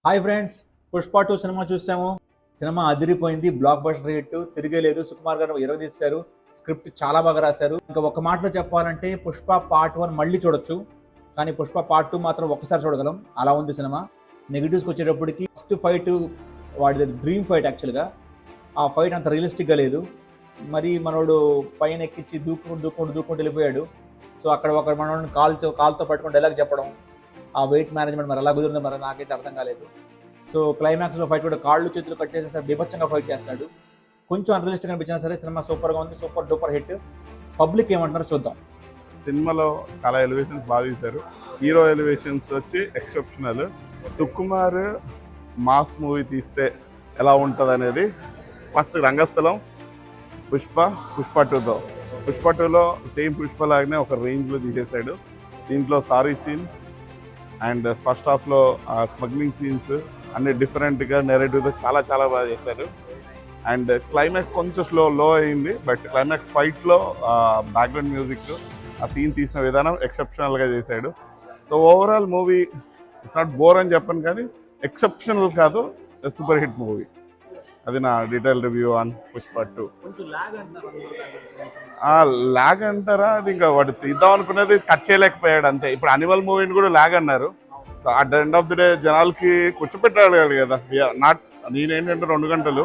Hi friends, Pushpa 2 cinema చూసాము. Cinema అదిరిపోయింది, block buster hit, తిరిగేలేదు. Sukumar గారు ఇరగదీశారు, స్క్రిప్ట్ చాలా బాగా రాశారు. ఇంకా ఒక మాటలో చెప్పాలంటే పుష్ప పార్ట్ 1 మళ్ళీ చూడొచ్చు, కానీ పుష్ప పార్ట్ 2 మాత్రం ఒక్కసారి చూడగలం, అలా ఉంది సినిమా. నెగిటివ్స్కి వచ్చేటప్పటికి ఫస్ట్ ఫైట్ వాడిది డ్రీమ్ ఫైట్. యాక్చువల్గా ఆ ఫైట్ అంత రియలిస్టిక్గా లేదు. మరి మనోడు పైన ఎక్కించి దూకుంటూ వెళ్ళిపోయాడు. సో అక్కడ ఒక మనోడిని కాల్తో పట్టుకుని డైలాగ్ చెప్పడం, ఆ వెయిట్ మేనేజ్మెంట్ మరి ఎలా కుదిరిందో మరి నాకైతే అర్థం కాలేదు. సో క్లైమాక్స్లో ఫైట్ కూడా కాళ్ళు చేతులు కట్ చేసేసరి బీభత్సంగా ఫైట్ చేస్తాడు. కొంచెం అన్రియలిస్టిక్ అనిపించినా సరే సినిమా సూపర్గా ఉంది, సూపర్ డూపర్ హిట్. పబ్లిక్ ఏమంటారో చూద్దాం. సినిమాలో చాలా ఎలివేషన్స్ బాగా తీశారు. హీరో ఎలివేషన్స్ వచ్చి ఎక్సెప్షనల్. సుకుమార్ మాస్ మూవీ తీస్తే ఎలా ఉంటుంది అనేది ఫస్ట్ రంగస్థలం, పుష్ప 2తో. పుష్ప 2లో సేమ్ పుష్ప లాగానే ఒక రేంజ్లో తీసేశాడు. దీంట్లో సారీ సీన్ అండ్ ఫస్ట్ హాఫ్లో స్మగ్లింగ్ సీన్స్ అన్ని డిఫరెంట్గా నెరేటివ్తో చాలా చాలా బాగా చేశారు. అండ్ క్లైమాక్స్ కొంచెం లో అయింది, బట్ క్లైమాక్స్ ఫైట్లో బ్యాక్గ్రౌండ్ మ్యూజిక్, ఆ సీన్ తీసిన విధానం ఎక్సెప్షనల్గా చేశాడు. So overall movie it's not bore అని చెప్పను, కానీ ఎక్సెప్షనల్ కాదు, సూపర్ హిట్ మూవీ. అది నా డీటెయిల్ రివ్యూ ఆన్ పుష్ప 2. లాగ్ అంటారా, అది ఇంకా వాడు తీద్దాం అనుకునేది కట్ చేయలేకపోయాడు అంతే. ఇప్పుడు అనిమల్ మూవీని కూడా లాగ్ అన్నారు. So at the end of the day జనాలకి కూర్చోపెట్టగలిగాడు కదా. నేనేంటంటే 2 గంటలు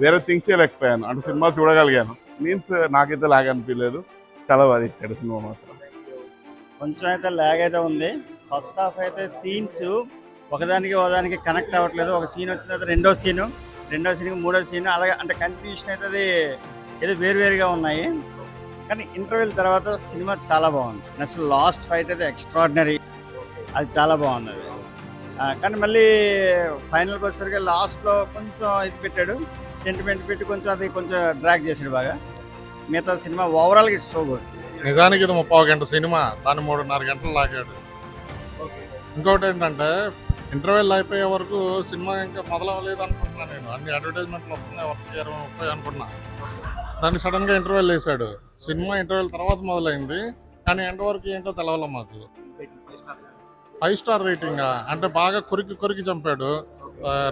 వేరే థింక్ చేయలేకపోయాను, అంటే సినిమా చూడగలిగాను. మీన్స్ నాకైతే లాగ్ అనిపించలేదు, చాలా బాగా తీసాడు సినిమా మాత్రం. కొంచెం అయితే ల్యాగ్ అయితే ఉంది. ఫస్ట్ హాఫ్ అయితే సీన్స్ ఒకదానికి కనెక్ట్ అవ్వట్లేదు. ఒక సీన్ వచ్చిన తర్వాత రెండో సీన్కి మూడో సీన్, అలాగే అంటే కన్ఫ్యూషన్ అయితే అది ఏదో వేరువేరుగా ఉన్నాయి. కానీ ఇంటర్వెల్ తర్వాత సినిమా చాలా బాగుంది. అసలు లాస్ట్ ఫైట్ అయితే ఎక్స్ట్రాడినరీ, అది చాలా బాగున్నది. కానీ మళ్ళీ ఫైనల్కి వచ్చేసరికి లాస్ట్లో కొంచెం ఇది పెట్టాడు, సెంటిమెంట్ పెట్టి కొంచెం డ్రాగ్ చేసాడు బాగా. మిగతా సినిమా ఓవరాల్గా ఇట్స్ సో గుడ్. నిజానికి ఇది 30 గంటల సినిమా, దాన్ని 3.5 గంటలు లాగాడు. ఇంకోటి ఏంటంటే ఇంటర్వెల్ అయిపోయే వరకు సినిమా ఇంకా మొదలవ్వలేదు అనుకుంటున్నాను నేను. అన్ని అడ్వర్టైజ్మెంట్లు వస్తున్నాయి, వరుసగా 20-30 అనుకున్నా. దాన్ని సడన్గా ఇంటర్వెల్ వేసాడు. సినిమా ఇంటర్వెల్ తర్వాత మొదలైంది, కానీ ఎండ్ వరకు ఏంటో తెలవాల మాకు. 5 స్టార్ రేటింగ్ అంటే బాగా కొరికి చంపాడు.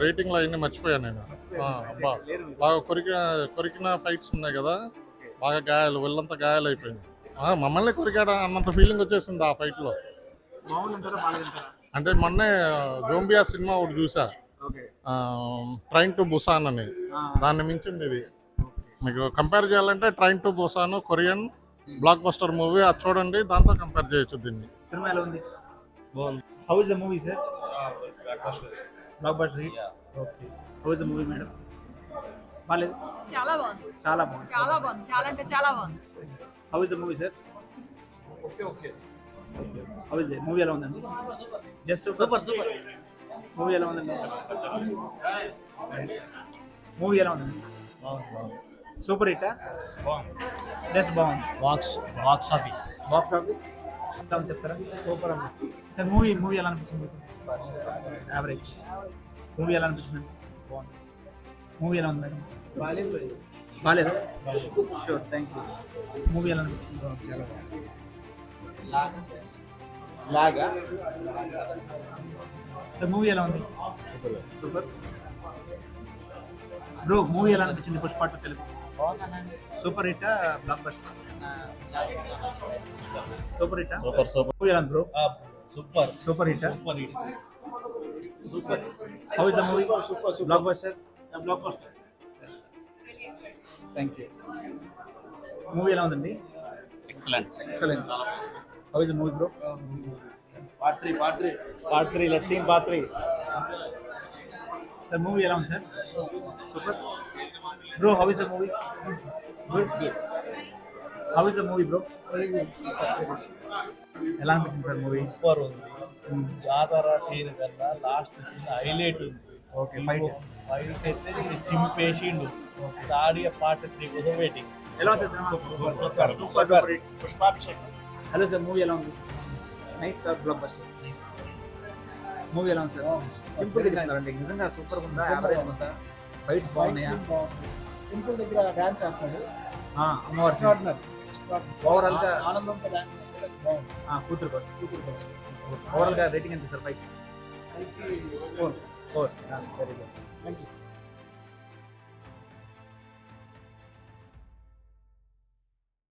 రేటింగ్లో అవన్నీ మర్చిపోయాను నేను. అబ్బా, బాగా కొరికిన ఫైట్స్ ఉన్నాయి కదా, బాగా గాయాలు, ఒళ్ళంతా గాయాలు అయిపోయింది. మమ్మల్ని కొరికాడా అన్నంత ఫీలింగ్ వచ్చేసింది ఆ ఫైట్లో. అంటే మొన్నే జోంబియా సినిమా ఒకటి చూసా, ట్రైన్ టు బుసాన్ అని. దాన్ని మించింది ఇది. మీకు కంపేర్ చేయాలంటే train to Busan Korean block buster movie, అది చూడండి, దాంతో కంపేర్ చేయొచ్చు దీన్ని. సినిమా ఎలా ఉంది? How is the movie sir? Block buster hit. Okay, how is the movie madam? బాలేదు, చాలా బాగుంది. చాలా అంటే చాలా బాగుంది. How is the movie sir? Okay. How is the movie ఎలా ఉందండి? Just super. మూవీ ఎలా ఉందండి? మూవీ ఎలా ఉందండి? సూపర్ హిట్టా? జస్ట్ బాగుంది. బాక్స్ ఆఫీస్ ఎలా ఉంది చెప్తారా? సూపర్ అనిపిస్తుంది సార్. మూవీ ఎలా అనిపించింది? యావరేజ్. మూవీ ఎలా అనిపించింది? బాగుంది. మూవీ ఎలా ఉంది మేడం? బాగాలేదా? Sure, thank you. మూవీ ఎలా అనిపించింది? చాలా బాగుంది. లాగా సార్, మూవీ ఎలా ఉంది? సూపర్. బ్రో, మూవీ ఎలా అనిపించింది? పుష్ప 2 తెలుగు సూపర్ హిట్టా? బ్లాక్ బస్టర్ సూపర్ హిట్టా? మూవీ ఎలా ఉంది బ్రో? సూపర్ హిట్టా? Super. How is the movie? Blockbuster. Thank you. Movie ఎలా ఉందండి? Excellent. How is the movie bro? Part 3 let's see part 3. Sir, movie ఎలా ఉంది sir? Super. Bro, how is the movie? Good. How is the movie bro? ఎలా అనిపించింది sir movie? Super ఉంది. జాతర scene కన్నా last scene highlight ఉంది. Okay. Fight అయితే చింపేసిండు. తాడి పార్ట్ 3 కోసం వెయిటింగ్. ఎలా ఉంది సార్? సూపర్. పుష్పాభిషేకం. హలో సార్, మూవీ ఎలా ఉంది? Nice sir, blockbuster. Movie ఎలా ఉంది సార్? సింపుల్ గా చెప్తారండి, నిజంగా సూపర్ ఉందా? యావరేజ్ ఉందా? ఫైట్స్ బాగున్నాయా? టెంపుల్ దగ్గర డాన్స్ చేస్తాడు. ఓవరాల్ గా ఆనందంతో డాన్స్ చేస్తాడు, అది బాగుంది. కూతురు కోసం. ఓవరాల్ గా రేటింగ్ ఎంత sir? 5 4. 4 very good thank you